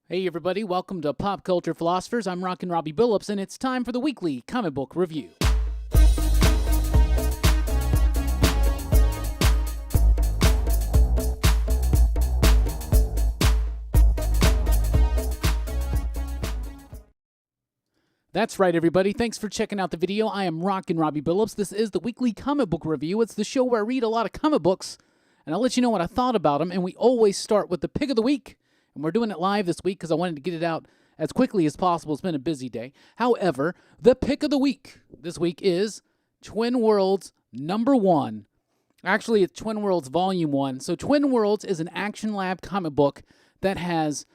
Hey everybody, welcome to Pop Culture Philosophers. I'm Rockin Robbie Billups, and it's time for the weekly comic book review. That's right, everybody. Thanks for checking out the video. I am Rockin Robbie Billups. This is the weekly comic book review. It's the show where I read a lot of comic books, and I'll let you know what I thought about them, and we always start with the pick of the week. And we're doing it live this week because I wanted to get it out as quickly as possible. It's been a busy day. However, the pick of the week this week is Twin Worlds #1. Actually, it's Twin Worlds Volume 1. So Twin Worlds is an Action Lab comic book that has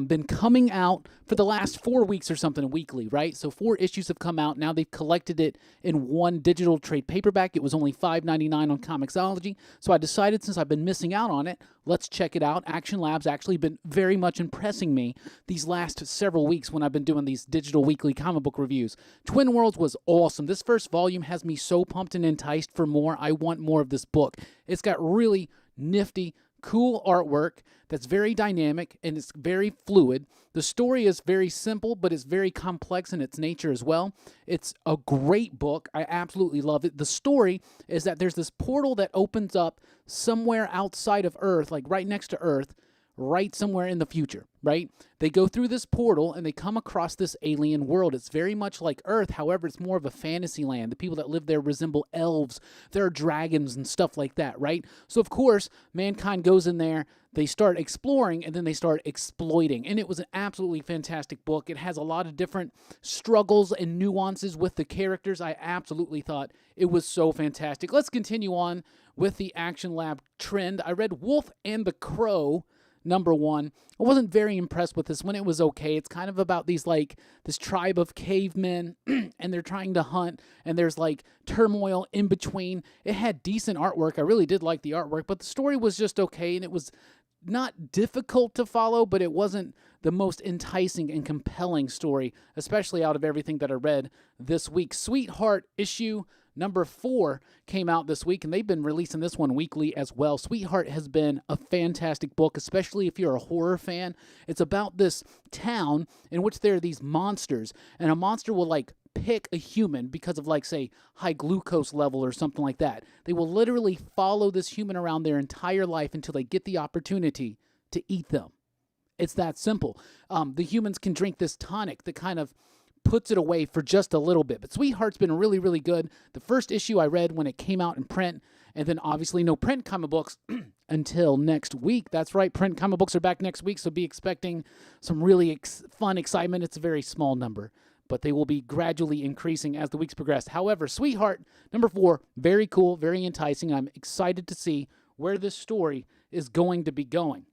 been coming out for the last 4 weeks or something weekly, right? So 4 issues have come out. Now they've collected it in one digital trade paperback. It was only $5.99 on Comixology. So I decided, since I've been missing out on it, let's check it out. Action Lab's actually been very much impressing me these last several weeks when I've been doing these digital weekly comic book reviews. Twin Worlds was awesome. This first volume has me so pumped and enticed for more. I want more of this book. It's got really nifty, cool artwork that's very dynamic and it's very fluid. The story is very simple, but it's very complex in its nature as well. It's a great book. I absolutely love it. The story is that there's this portal that opens up somewhere outside of Earth, like right next to Earth, right somewhere in the future, right? They go through this portal and they come across this alien world. It's very much like Earth. However, it's more of a fantasy land. The people that live there resemble elves. There are dragons and stuff like that, right? So, of course, mankind goes in there. They start exploring and then they start exploiting. And it was an absolutely fantastic book. It has a lot of different struggles and nuances with the characters. I absolutely thought it was so fantastic. Let's continue on with the Action Lab trend. I read Wolf and the Crow #1. I wasn't very impressed with this one. It was okay. It's kind of about this tribe of cavemen and they're trying to hunt and there's like turmoil in between. It had decent artwork. I really did like the artwork, but the story was just okay, and it was not difficult to follow, but it wasn't the most enticing and compelling story, especially out of everything that I read this week. Sweetheart issue #4 came out this week, and they've been releasing this one weekly as well. Sweetheart has been a fantastic book, especially if you're a horror fan. It's about this town in which there are these monsters, and a monster will pick a human because of say high glucose level or something like that. They will literally follow this human around their entire life until they get the opportunity to eat them. It's that simple. The humans can drink this tonic that kind of puts it away for just a little bit. But Sweetheart's been really, really good. The first issue I read when it came out in print, and then obviously no print comic books until next week. That's right, print comic books are back next week, so be expecting some really fun excitement. It's a very small number, but they will be gradually increasing as the weeks progress. However, Sweetheart #4, very cool, very enticing. I'm excited to see where this story is going to be going.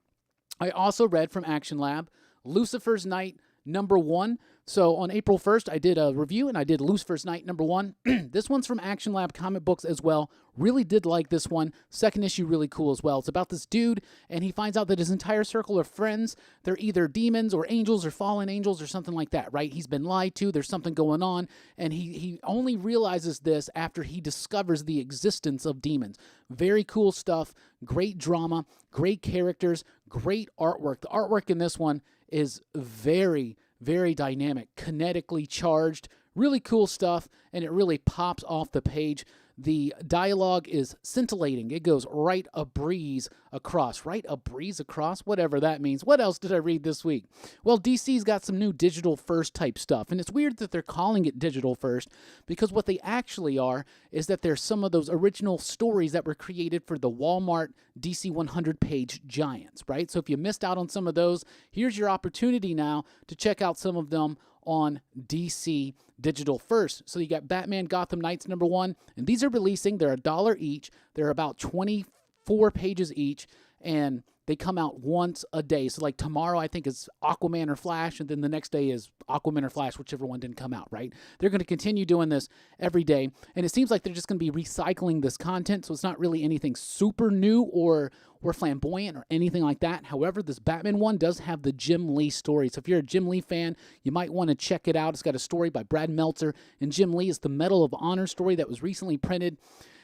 I also read from Action Lab Lucifers Night #1. So on April 1st, I did a review, and I did Lucifers Night #1. This one's from Action Lab Comic Books as well. Really did like this one. Second issue, really cool as well. It's about this dude, and he finds out that his entire circle of friends, they're either demons or angels or fallen angels or something like that, right? He's been lied to. There's something going on, and he only realizes this after he discovers the existence of demons. Very cool stuff. Great drama, great characters, great artwork. The artwork in this one is very, very dynamic, kinetically charged, really cool stuff, and it really pops off the page. The dialogue is scintillating. It goes right a breeze across. Right a breeze across? Whatever that means. What else did I read this week? Well, DC's got some new digital first type stuff, and it's weird that they're calling it digital first, because what they actually are is that there's some of those original stories that were created for the Walmart DC 100-page giants, right? So if you missed out on some of those, here's your opportunity now to check out some of them on DC Digital first. So you got Batman Gotham Nights #1, and these are releasing. They're $1 each. They're about 24 pages each, and they come out once a day. So tomorrow I think is Aquaman or Flash, and then the next day is Aquaman or Flash, whichever one didn't come out, right? They're going to continue doing this every day, and it seems like they're just going to be recycling this content, so it's not really anything super new or flamboyant or anything like that. However, this Batman one does have the Jim Lee story, so if you're a Jim Lee fan, you might want to check it out. It's got a story by Brad Meltzer, and Jim Lee is the Medal of Honor story that was recently printed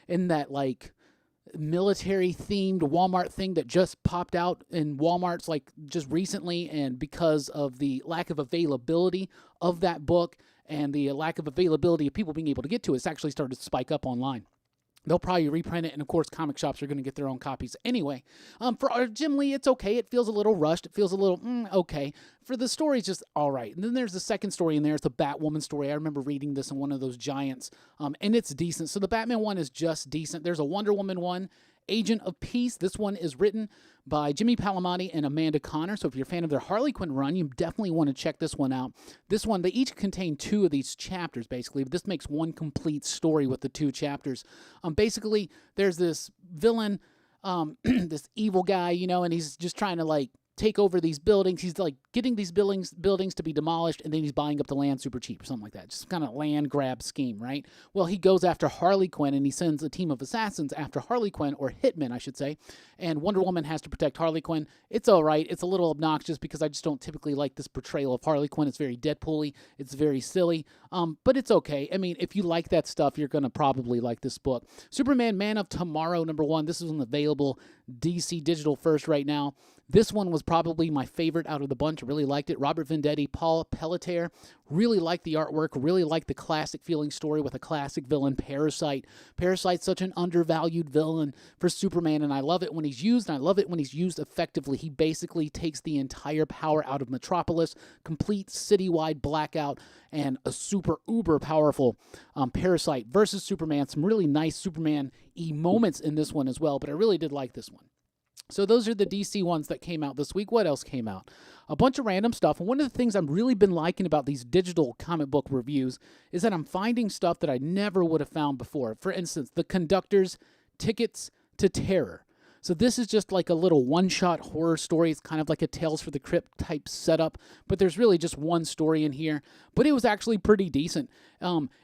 in that military-themed Walmart thing that just popped out in Walmarts like just recently, and because of the lack of availability of that book and the lack of availability of people being able to get to it, it's actually started to spike up online. They'll probably reprint it, and of course, comic shops are going to get their own copies anyway. For Jim Lee, it's okay. It feels a little rushed. It feels a little okay. For the story, it's just all right. And then there's the second story in there. It's the Batwoman story. I remember reading this in one of those giants, and it's decent. So the Batman one is just decent. There's a Wonder Woman one, Agent of Peace. This one is written by Jimmy Palmiotti and Amanda Connor. So if you're a fan of their Harley Quinn run, you definitely want to check this one out. This one, they each contain 2 of these chapters, basically. But this makes one complete story with the 2 chapters. Basically, there's this villain, this evil guy, you know, and he's just trying to, like, take over these buildings. He's like getting these buildings to be demolished, and then he's buying up the land super cheap or something like that. Just kind of land grab scheme, right? Well, he goes after Harley Quinn, and he sends a team of assassins after Harley Quinn, or hitmen, I should say. And Wonder Woman has to protect Harley Quinn. It's all right. It's a little obnoxious because I just don't typically like this portrayal of Harley Quinn. It's very Deadpool-y. It's very silly. But it's okay. I mean, if you like that stuff, you're going to probably like this book. Superman Man of Tomorrow, #1. This is an available DC Digital first right now. This one was probably my favorite out of the bunch. I really liked it. Robert Venditti, Paul Pelletier. Really liked the artwork. Really liked the classic feeling story with a classic villain, Parasite. Parasite's such an undervalued villain for Superman, and I love it when he's used, and I love it when he's used effectively. He basically takes the entire power out of Metropolis, complete citywide blackout, and a super uber powerful Parasite versus Superman. Some really nice Superman-y moments in this one as well, but I really did like this one. So those are the DC ones that came out this week. What else came out? A bunch of random stuff. And one of the things I've really been liking about these digital comic book reviews is that I'm finding stuff that I never would have found before. For instance, the Conductors, Tickets to Terror. So this is just like a little one-shot horror story. It's kind of like a Tales for the Crypt type setup, but there's really just one story in here. But it was actually pretty decent.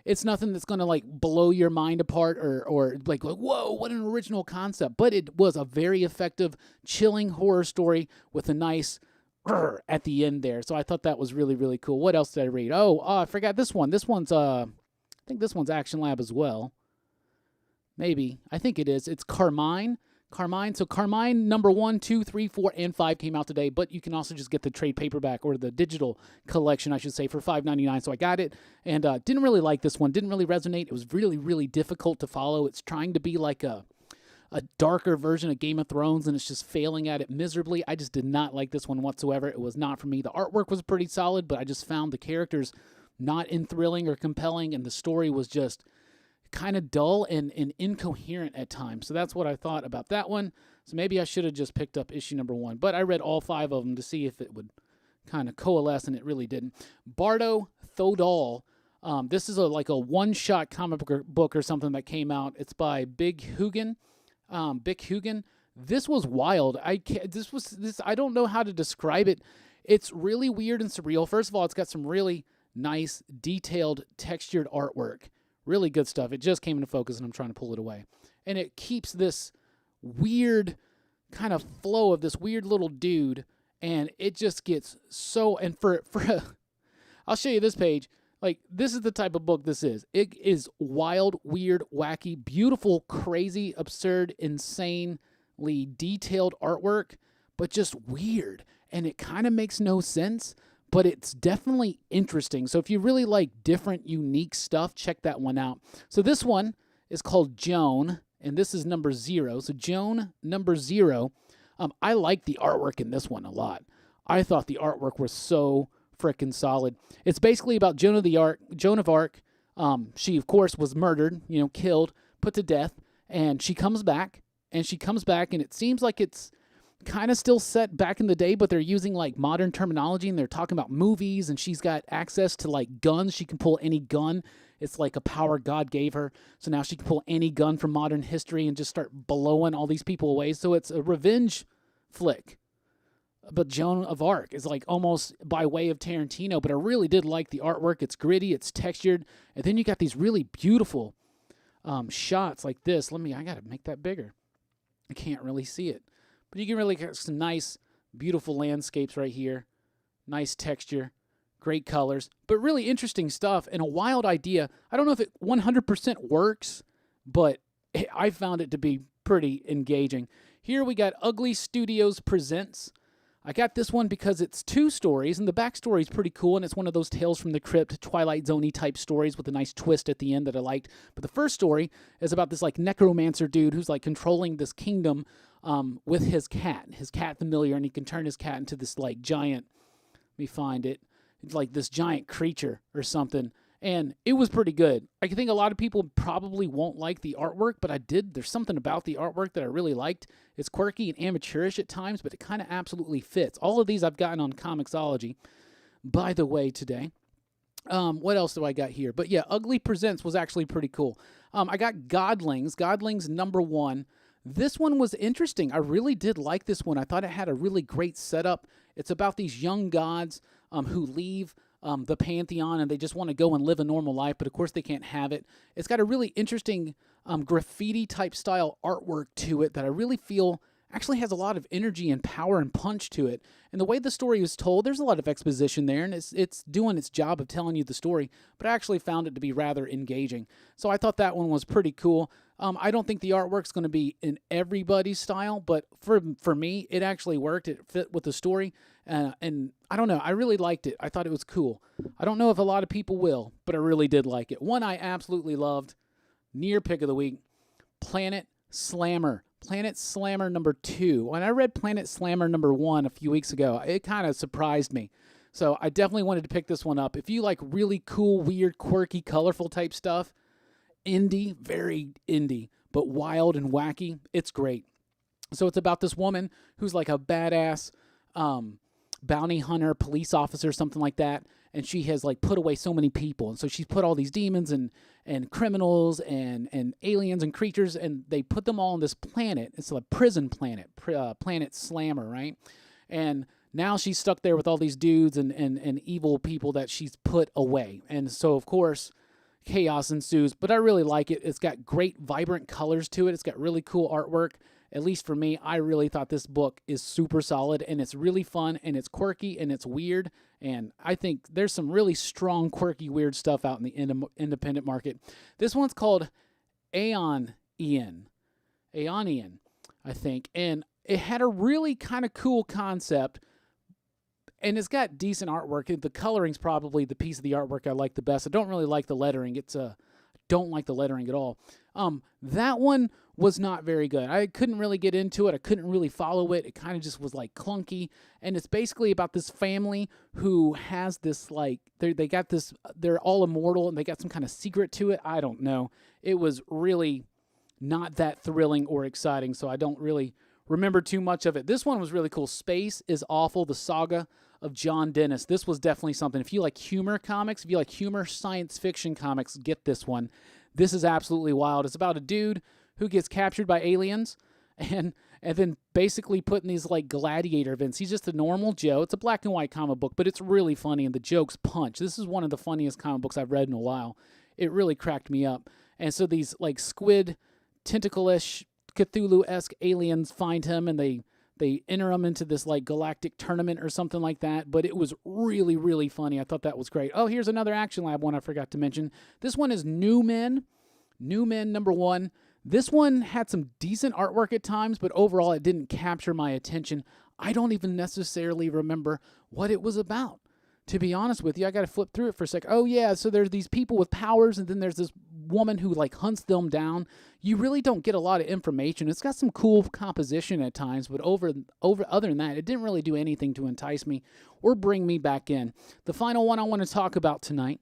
It's nothing that's going to like blow your mind apart or like, whoa, what an original concept. But it was a very effective, chilling horror story with a nice at the end there. So I thought that was really, really cool. What else did I read? I forgot this one. This one's, I think this one's Action Lab as well. Maybe. I think it is. It's Carmen. So Carmine #1, 2, 3, 4, and 5 came out today, but you can also just get the trade paperback or the digital collection, I should say, for $5.99. So I got it and didn't really like this one. Didn't really resonate. It was really, really difficult to follow. It's trying to be like a darker version of Game of Thrones, and it's just failing at it miserably. I just did not like this one whatsoever. It was not for me. The artwork was pretty solid, but I just found the characters not enthralling or compelling, and the story was just kind of dull and incoherent at times. So that's what I thought about that one. So maybe I should have just picked up issue #1. But I read all 5 of them to see if it would kind of coalesce, and it really didn't. Bardo Thodol. This is like a one-shot comic book or something that came out. It's by Big Hugan. This was wild. I don't know how to describe it. It's really weird and surreal. First of all, it's got some really nice, detailed, textured artwork. Really good stuff. It just came into focus, and I'm trying to pull it away. And it keeps this weird kind of flow of this weird little dude, and it just gets so... And for I'll show you this page. Like, this is the type of book this is. It is wild, weird, wacky, beautiful, crazy, absurd, insanely detailed artwork, but just weird. And it kind of makes no sense, but it's definitely interesting. So if you really like different, unique stuff, check that one out. So this one is called Joan, and this is #0. So Joan #0. I like the artwork in this one a lot. I thought the artwork was so frickin' solid. It's basically about Joan of Arc. She, of course, was murdered, killed, put to death, and she comes back, and it seems like it's kind of still set back in the day, but they're using like modern terminology, and they're talking about movies, and she's got access to like guns. She can pull any gun. It's like a power God gave her. So now she can pull any gun from modern history and just start blowing all these people away. So it's a revenge flick. But Joan of Arc is like almost by way of Tarantino, but I really did like the artwork. It's gritty, it's textured, and then you got these really beautiful shots like this. I got to make that bigger. I can't really see it. But you can really get some nice, beautiful landscapes right here. Nice texture, great colors, but really interesting stuff and a wild idea. I don't know if it 100% works, but I found it to be pretty engaging. Here we got Ugly Studios Presents. I got this one because it's 2 stories, and the backstory is pretty cool, and it's one of those Tales from the Crypt, Twilight Zone-y type stories with a nice twist at the end that I liked. But the first story is about this like necromancer dude who's like controlling this kingdom with his cat familiar, and he can turn his cat into this like giant, let me find it, like this giant creature or something. And it was pretty good. I think a lot of people probably won't like the artwork, but I did. There's something about the artwork that I really liked. It's quirky and amateurish at times, but it kind of absolutely fits. All of these I've gotten on Comixology, by the way, today. What else do I got here? But yeah, Ugly Presents was actually pretty cool. I got Godlings #1. This one was interesting. I really did like this one. I thought it had a really great setup. It's about these young gods who leave the pantheon, and they just want to go and live a normal life, but of course they can't have it. It's got a really interesting graffiti type style artwork to it that I really feel actually has a lot of energy and power and punch to it. And the way the story was told, there's a lot of exposition there, and it's doing its job of telling you the story, but I actually found it to be rather engaging. So I thought that one was pretty cool. I don't think the artwork's going to be in everybody's style, but for me, it actually worked. It fit with the story, and I don't know. I really liked it. I thought it was cool. I don't know if a lot of people will, but I really did like it. One I absolutely loved, near pick of the week, Planet Slammer. Planet Slammer #2. When I read Planet Slammer #1 a few weeks ago, it kind of surprised me. So I definitely wanted to pick this one up. If you like really cool, weird, quirky, colorful type stuff, indie, very indie, but wild and wacky, it's great. So it's about this woman who's like a badass bounty hunter, police officer, something like that, and she has like put away so many people, and so she's put all these demons and criminals and aliens and creatures, and they put them all on this planet. It's a prison planet, Planet Slammer, right? And now she's stuck there with all these dudes and evil people that she's put away, and so of course chaos ensues, but I really like it. It's got great vibrant colors to it. It's got really cool artwork. At least for me, I really thought this book is super solid, and it's really fun, and it's quirky, and it's weird, and I think there's some really strong, quirky, weird stuff out in the independent market. This one's called Aonian, I think, and it had a really kind of cool concept, and it's got decent artwork. The coloring's probably the piece of the artwork I like the best. I don't really like the lettering. Don't like the lettering at all. That one was not very good. I couldn't really get into it. I couldn't really follow it. It kind of just was like clunky. And it's basically about this family who has this like, they're all immortal and they got some kind of secret to it. I don't know. It was really not that thrilling or exciting, so I don't really remember too much of it. This one was really cool. Space is Awful, the Saga of John Dennis. This was definitely something. If you like humor comics, if you like humor science fiction comics, get this one. This is absolutely wild. It's about a dude who gets captured by aliens and then basically put in these like gladiator events. He's just a normal Joe. It's a black and white comic book, but it's really funny and the jokes punch. This is one of the funniest comic books I've read in a while. It really cracked me up. And so these like squid, tentacle-ish, Cthulhu-esque aliens find him, and they enter him into this like galactic tournament or something like that. But it was really, really funny. I thought that was great. Oh, here's another Action Lab one I forgot to mention. This one is New Men #1. This one had some decent artwork at times, but overall it didn't capture my attention. I don't even necessarily remember what it was about. To be honest with you, I got to flip through it for a sec. Oh yeah, so there's these people with powers, and then there's this woman who like hunts them down. You really don't get a lot of information. It's got some cool composition at times, but other than that, it didn't really do anything to entice me or bring me back in. The final one I want to talk about tonight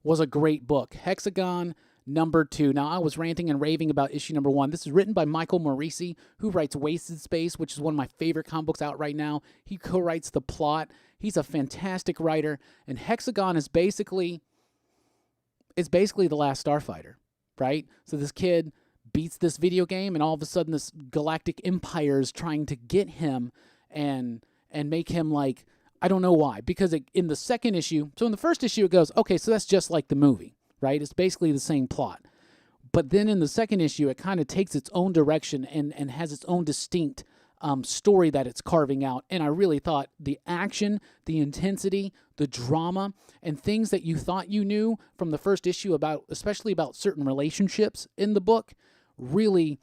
was a great book, Hexagon #2. Now, I was ranting and raving about issue #1. This is written by Michael Morisi, who writes Wasted Space, which is one of my favorite comic books out right now. He co-writes the plot. He's a fantastic writer, and Hexagon is basically the last Starfighter, right? So this kid beats this video game, and all of a sudden this galactic empire is trying to get him and make him like, I don't know why, because in the second issue, so in the first issue it goes, okay, so that's just like the movie, right? It's basically the same plot. But then in the second issue, it kind of takes its own direction and has its own distinct story that it's carving out. And I really thought the action, the intensity, the drama, and things that you thought you knew from the first issue about, especially about certain relationships in the book, really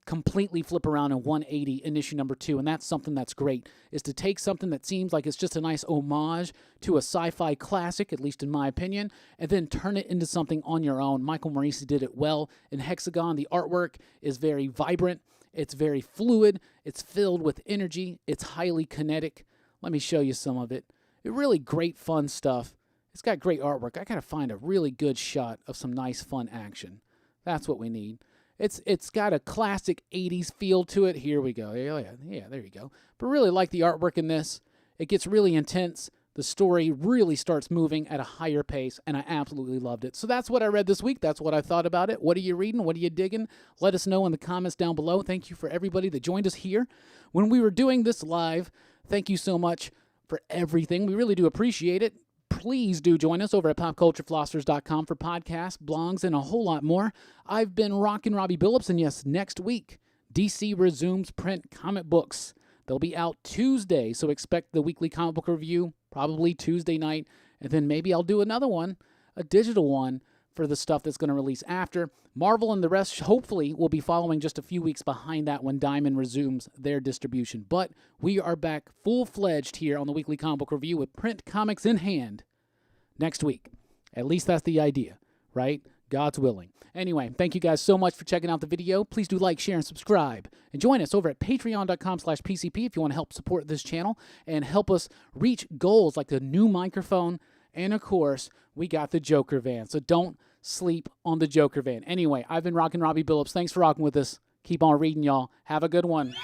completely flip around in 180 in issue number 2, and that's something that's great, is to take something that seems like it's just a nice homage to a sci-fi classic, at least in my opinion, and then turn it into something on your own. Michael Morisi did it well in Hexagon. The artwork is very vibrant, it's very fluid, it's filled with energy, it's highly kinetic. Let me show you some of it. Really great fun stuff. It's got great artwork. I gotta find a really good shot of some nice fun action. That's what we need. It's got a classic 80s feel to it. Here we go. Yeah, there you go. But really like the artwork in this. It gets really intense. The story really starts moving at a higher pace, and I absolutely loved it. So that's what I read this week. That's what I thought about it. What are you reading? What are you digging? Let us know in the comments down below. Thank you for everybody that joined us here when we were doing this live. Thank you so much for everything. We really do appreciate it. Please do join us over at popculturephilosophers.com for podcasts, blogs, and a whole lot more. I've been Rockin Robbie Billups, and yes, next week, DC resumes print comic books. They'll be out Tuesday, so expect the weekly comic book review, probably Tuesday night, and then maybe I'll do another one, a digital one, for the stuff that's going to release after. Marvel and the rest, hopefully, will be following just a few weeks behind that when Diamond resumes their distribution. But we are back full-fledged here on the Weekly Comic Book Review with print comics in hand next week. At least that's the idea, right? God's willing. Anyway, thank you guys so much for checking out the video. Please do like, share, and subscribe. And join us over at patreon.com/PCP if you want to help support this channel and help us reach goals like the new microphone. And, of course, we got the Joker van. So don't sleep on the Joker van. Anyway, I've been Rockin Robbie Billups. Thanks for rocking with us. Keep on reading, y'all. Have a good one.